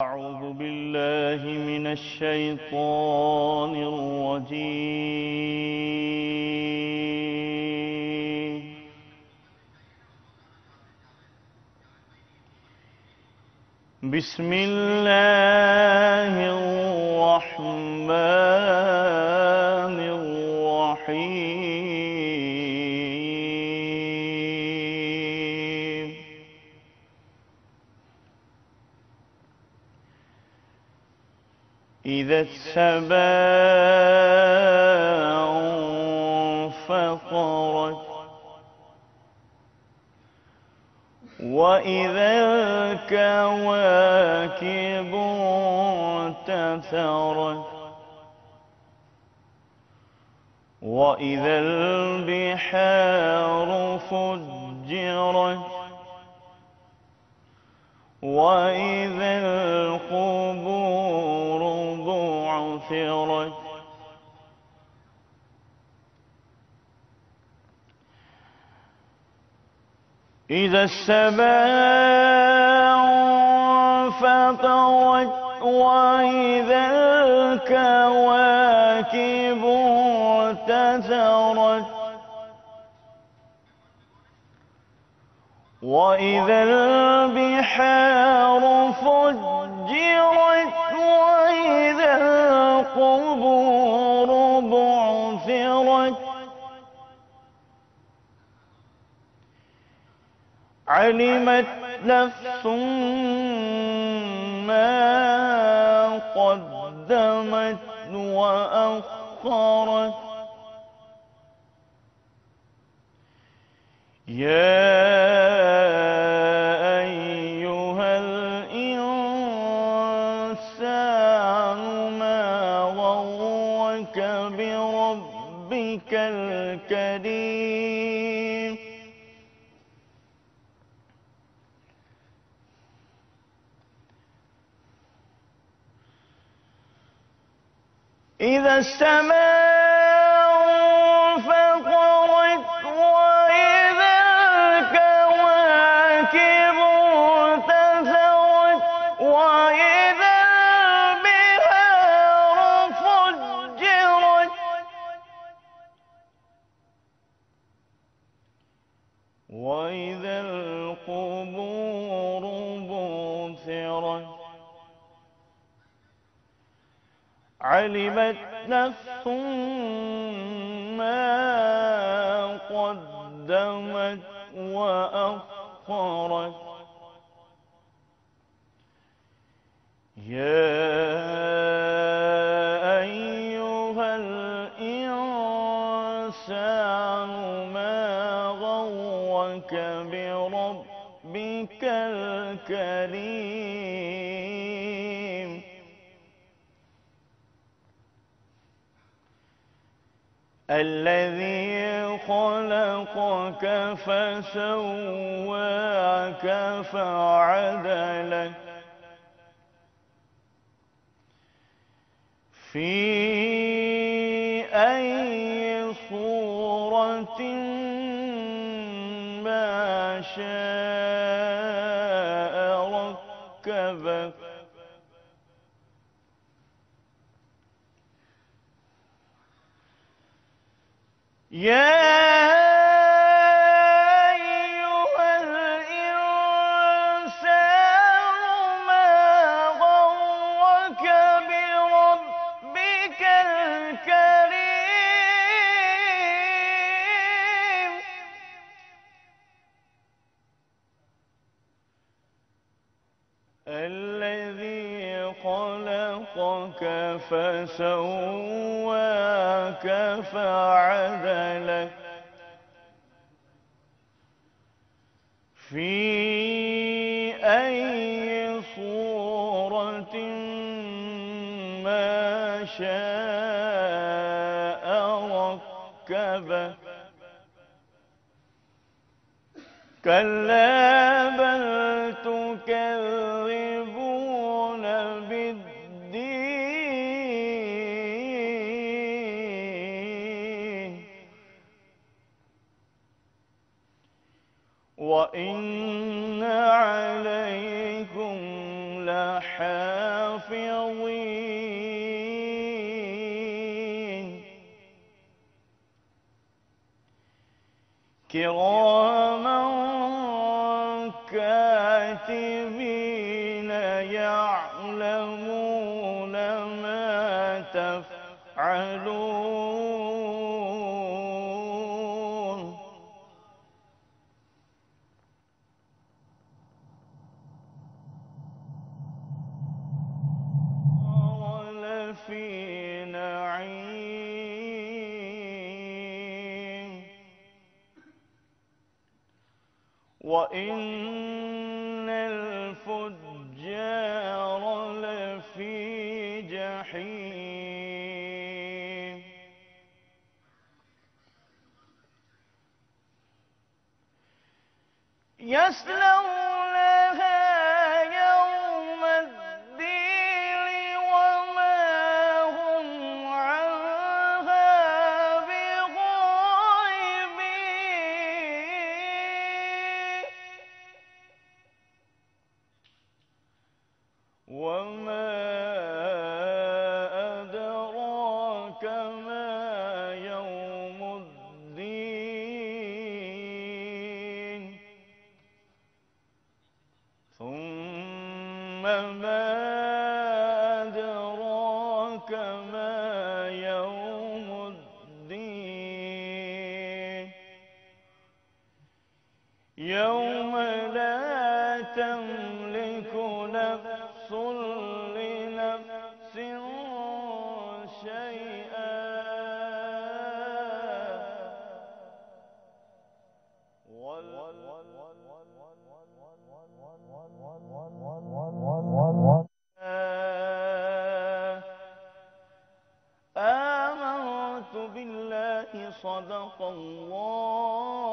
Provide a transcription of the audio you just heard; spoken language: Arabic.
أعوذ بالله من الشيطان الرجيم. بسم الله الرحمن الرحيم. إذا السماء انفطرت وإذا الكواكب انتثرت وإذا البحار فجرت وإذا القبور بعثرت إذا السماء انفطرت وإذا الكواكب انتثرت وإذا البحار فجرت وإذا القبور بعثرت علمت نفس ما قدمت وأخرت يا أيها الإنسان ما غرك بربك الكريم إذا السماء انفطرت وإذا الكواكب انتثرت وإذا البحار فجرت وإذا القبور بعثرت علمت نفس ما قدمت وأخرت يا أيها الإنسان ما غرك بربك الكريم الذي خلقك فسواك فعدلك في أي صورة ما شاء ركبك يا أيها الإنسان ما غرك بربك الكريم الذي خلقك فسواك فعدلك في أي صورة ما شاء ركبك كلا بل تكذبون بالدين وإن عليكم لحافظين حافظين كراما كاتبين يعلمون ما تفعلون ولفي نعيم وإن الفجار لفي جحيم يصلونها يوم الدين وما هم عنها بغائبين وما أدراك ما يوم الدين ثم ما أدراك ما يوم الدين يوم لا تملك نفس لنفس شيئا آمنت بالله صدق الله